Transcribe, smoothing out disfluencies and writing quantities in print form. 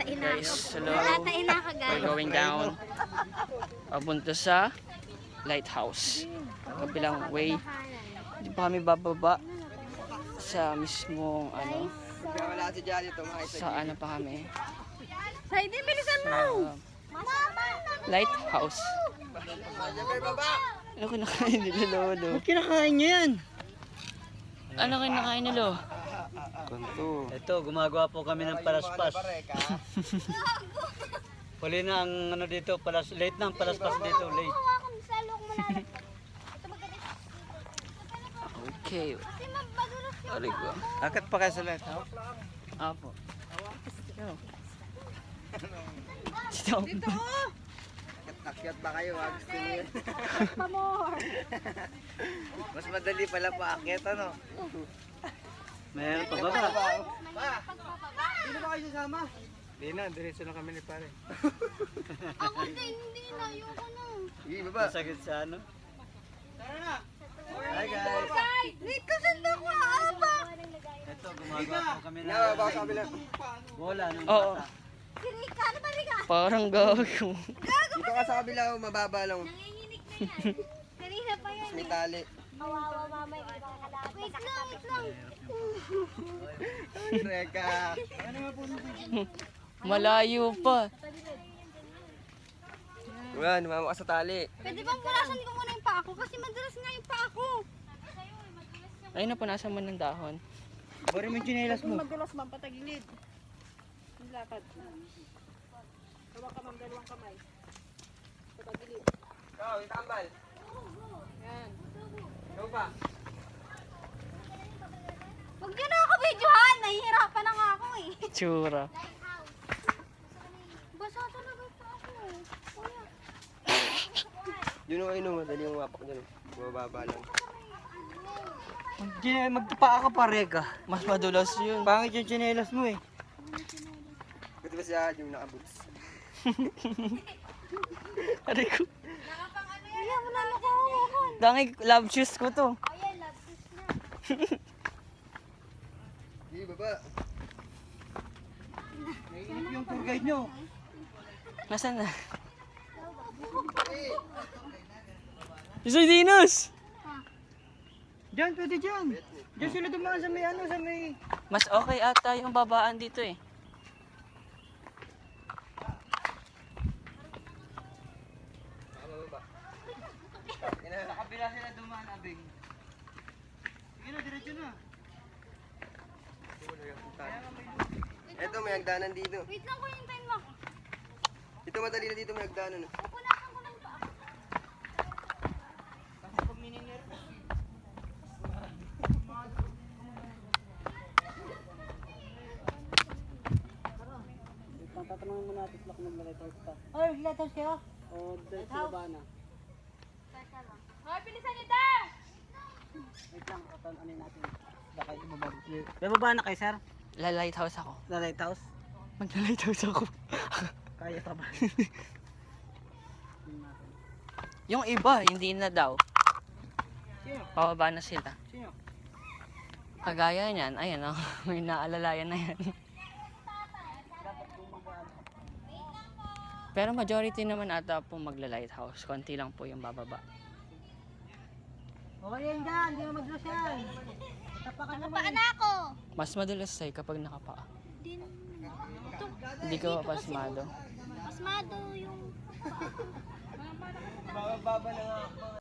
Guys, hello. Nalatain na ka, guys. We're going down. Papunta sa lighthouse. Kabilang way. Hindi pa kami bababa sa mismong ano. Sa ano pa kami. Saidi, bilisan mo! Lighthouse. Ano kinakain nila, Lolo? Ba't kinakain niya yan? Ano kinakain nila? Ito, gumagawa po kami ng palaspas. Huli na ang ano dito, late na ang palaspas dito, late. Okay. Aray ko. Akat pa kayo sa lighthouse? Apo. Stop. Akyat ba kayo? Gusto niyo? Pamor! Mas madali pala pa akyat, ano? Mayroon pa baba. Hindi ba kayo sasama? Hindi na, diretso na kami ni pare. Ako din, hindi na. Ayoko na. Hindi, baba. Masakit sa ano? Hi guys. Dito sanda ko, aba! Ito, gumagawa po kami ng... Baka sabi lang. Bola ng Oo. bata. Rika, ano ba Rika? Parang gago. Dito ka sa kabila, mababa lang. Nanginginig na yan. Kanina pa yan. May tali. Kawawa mama, hindi ba kalaban? Wait lang, wait lang. Reka. Malayo pa. Wala, numama ka sa tali. Pwede bang punasan ko muna yung paa ko? Kasi madalas nga yung paa ko. Ayun na, punasan mo ng dahon. Bari mo yung chinelas mo. Madulas ma'am, patagilid. Yung lakad. Hawak ka ma'am, dalawang kamay. Patagilid. Ikaw, itambal. Yan. Ikaw pa. Huwag niyo na ako videohan. Nahihirapan na nga ako eh. Tsura. Basa talaga yung paa ko eh. Kuya. Yun o, yun o, madali yung wapak dyan. Bumababa lang. Magtapa ka pare ka. Mas madulas yun. Pangit yung chinelas mo eh. Buti ba siya yung nakaboots? Aray ko. Kuya, wala na ko hawakan. Dangi love shoes ko to. Ayan, love kiss na. Hindi, baba. Naiinip yung tour guide nyo. Nasaan na? Isoy Dinos! Diyan, pwede dyan. Diyan sila dumaan sa may ano, sa may... Mas okay ata yung babaan dito eh. Sa kabila sila dumaan, abing. Sige na, diretso na. Eto, may hagdanan dito. Wait lang ko yung time mo. Ito madali na dito, may hagdanan. Pupunasan ko ng paa. Tatanungin mo natin sila kung mag-lighthouse pa. Ay, lighthouse kayo? Oo, diretso na ba na? Hoy, bilisan niyo daw! Wait lang, tatanungin natin. Baka yung bababa. May baba na kayo, sir? La-lighthouse ako. Sa lighthouse? Magla-lighthouse ako. Kaya pa ba? Yung iba, hindi na daw. Sino? Pababa na sila. Sino? Kagaya niyan, ayan o. May naalalayan na yan. Pero majority naman ata po magla-lighthouse. Konti lang po yung bababa. Okay yan dyan, hindi mo maglos yan. Tapakan naman. Napaan na ako! Mas madulas sa'yo kapag nakapaa. Din. Ito, Hindi ka mapasmado. pasmado yung... Bababa na nga ako.